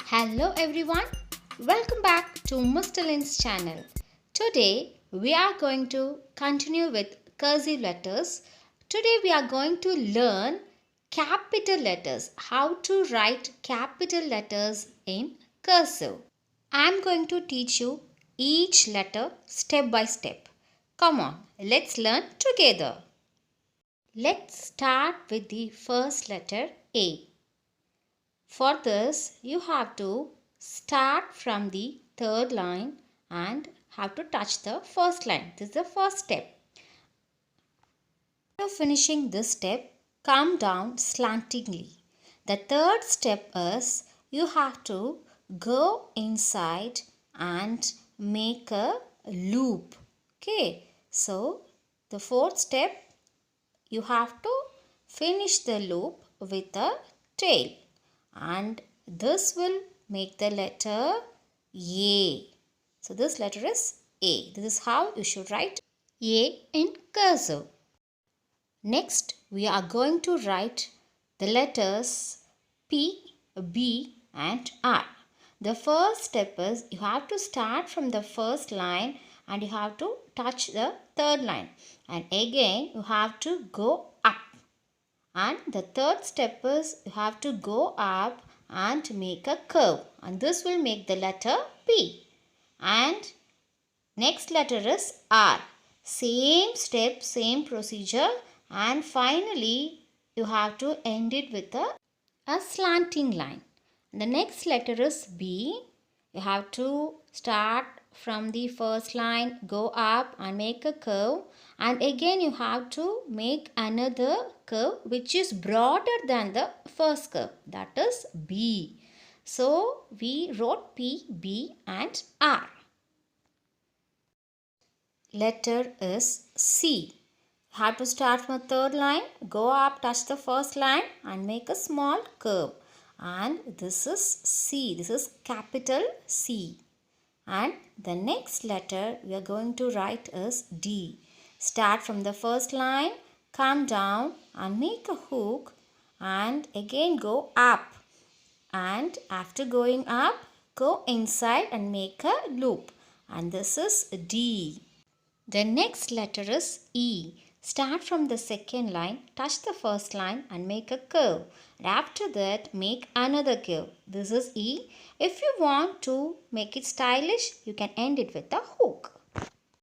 Hello everyone, welcome back to Mr. Lin's channel. Today we are going to continue with cursive letters. Today we are going to learn capital letters, how to write capital letters in cursive. I am going to teach you each letter step by step. Come on, let's learn together. Let's start with the first letter A. For this, you have to start from the third line and have to touch the first line. This is the first step. After finishing this step, come down slantingly. The third step is you have to go inside and make a loop. Okay, so the fourth step, you have to finish the loop with a tail. And this will make the letter A. So this letter is A. This is how you should write A in cursive. Next, we are going to write the letters P, B and R. The first step is you have to start from the first line and you have to touch the third line. And again, you have to go up. And the third step is you have to go up and make a curve. And this will make the letter P. And next letter is R. Same step, same procedure. And finally, you have to end it with a slanting line. The next letter is B. You have to start from the first line, go up and make a curve. And again you have to make another curve which is broader than the first curve. That is B. So we wrote P, B and R. Letter is C. You have to start from the third line, go up, touch the first line and make a small curve. And this is C. This is capital C. And the next letter we are going to write is D. Start from the first line, come down and make a hook and again go up. And after going up, go inside and make a loop. And this is D. The next letter is E. Start from the second line, touch the first line and make a curve. And after that, make another curve. This is E. If you want to make it stylish, you can end it with a hook.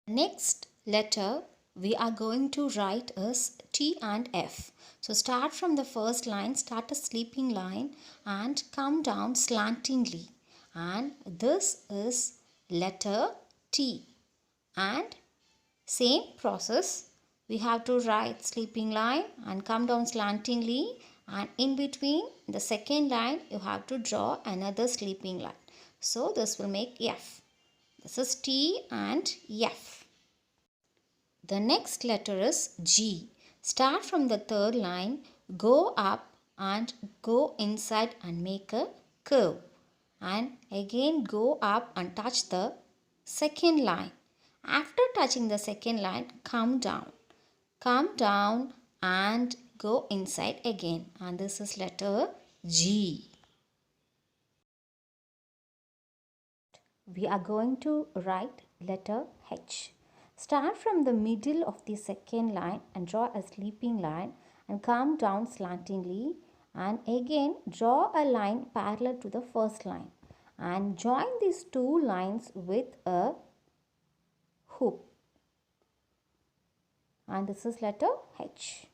Next letter we are going to write is T and F. So start from the first line, start a sleeping line and come down slantingly. And this is letter T. And same process. We have to write sleeping line and come down slantingly, and in between the second line you have to draw another sleeping line. So this will make F. This is T and F. The next letter is G. Start from the third line, go up and go inside and make a curve. And again go up and touch the second line. After touching the second line, come down. Come down and go inside again. And this is letter G. We are going to write letter H. Start from the middle of the second line and draw a sleeping line and come down slantingly and again draw a line parallel to the first line and join these two lines with a hoop. And this is letter H.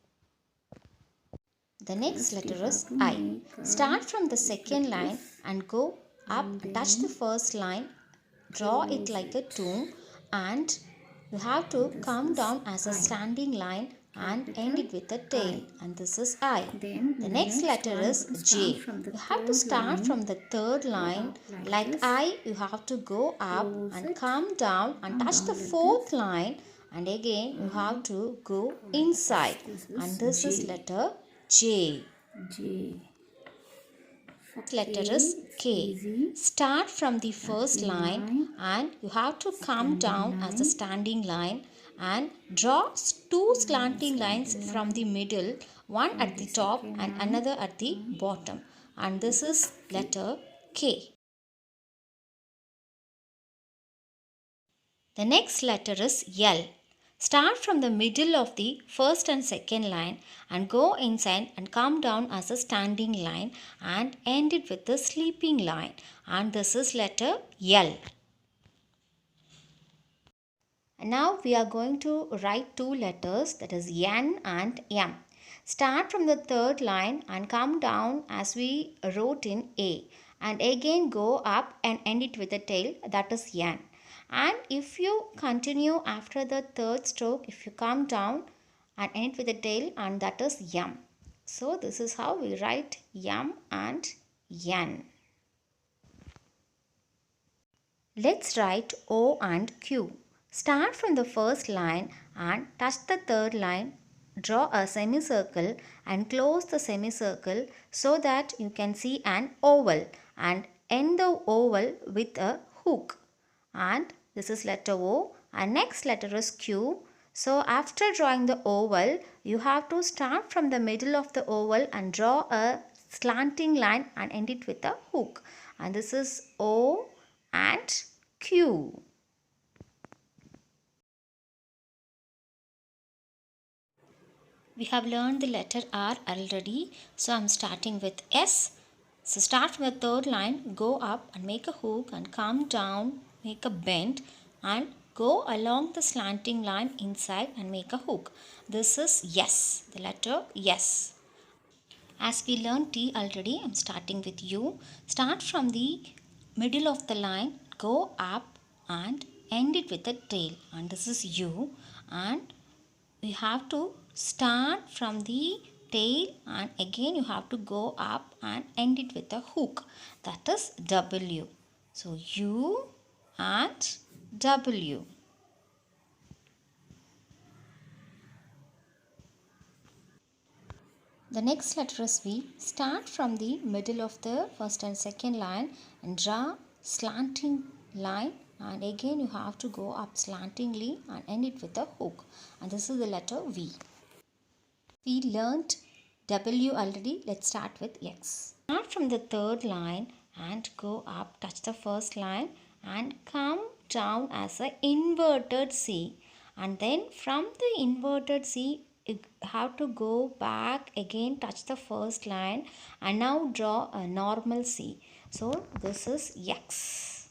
The next letter is I. Start from the second line and go up, touch the first line, draw it like a tomb and you have to come down as a standing line and end it with a tail, and this is I. The next letter is J. You have to start from the third line like I. You have to go up and come down and touch the fourth line and again you have to go inside, and this is letter J. Letter is K. Start from the first line and you have to come down as a standing line and draw two slanting lines from the middle, one at the top and another at the bottom, and this is letter K. The next letter is L. Start from the middle of the first and second line and go inside and come down as a standing line and end it with a sleeping line. And this is letter L. And now we are going to write two letters, that is N and M. Start from the third line and come down as we wrote in A. And again go up and end it with a tail, that is N. And if you continue after the third stroke, if you come down and end it with a tail, and that is M. So this is how we write M and N. Let's write O and Q. Start from the first line and touch the third line. Draw a semicircle and close the semicircle so that you can see an oval, and end the oval with a hook. And this is letter O, and next letter is Q. So after drawing the oval, you have to start from the middle of the oval and draw a slanting line and end it with a hook. And this is O and Q. We have learned the letter R already, so I am starting with S. So start from the third line, go up and make a hook and come down, make a bend and go along the slanting line inside and make a hook. This is S, the letter S. As we learned T already, I am starting with U. Start from the middle of the line, go up and end it with a tail, and this is U. And we have to start from the tail and again you have to go up and end it with a hook, that is W. So U and W. The next letter is V. Start from the middle of the first and second line and draw slanting line, and again you have to go up slantingly and end it with a hook, and this is the letter V. We learnt W already. Let's start with X. Start from the third line and go up, touch the first line and come down as an inverted C, and then from the inverted C you have to go back again, touch the first line and now draw a normal C. So this is X.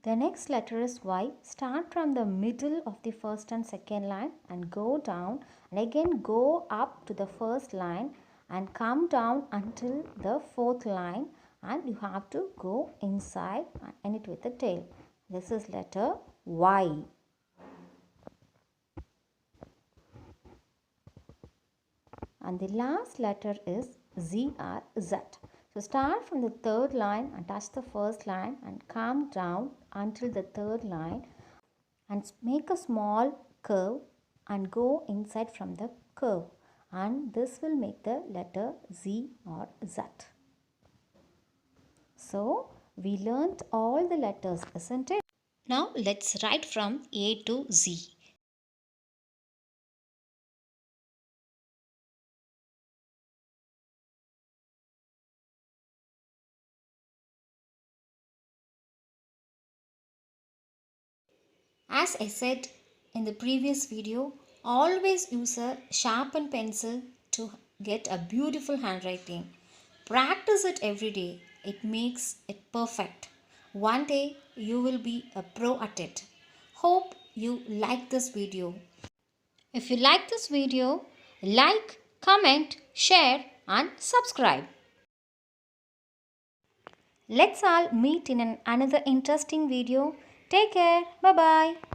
The next letter is Y. Start from the middle of the first and second line and go down and again go up to the first line and come down until the fourth line, and you have to go inside and end it with a tail. This is letter Y. And the last letter is Z or Z. So start from the third line and touch the first line and come down until the third line and make a small curve and go inside from the curve, and this will make the letter Z or Z. So we learnt all the letters, isn't it? Now let's write from A to Z. As I said in the previous video, always use a sharpened pencil to get a beautiful handwriting. Practice it every day. It makes it perfect. One day you will be a pro at it. Hope you like this video. If you like this video, like, comment, share and subscribe. Let's all meet in another interesting video. Take care. Bye-bye.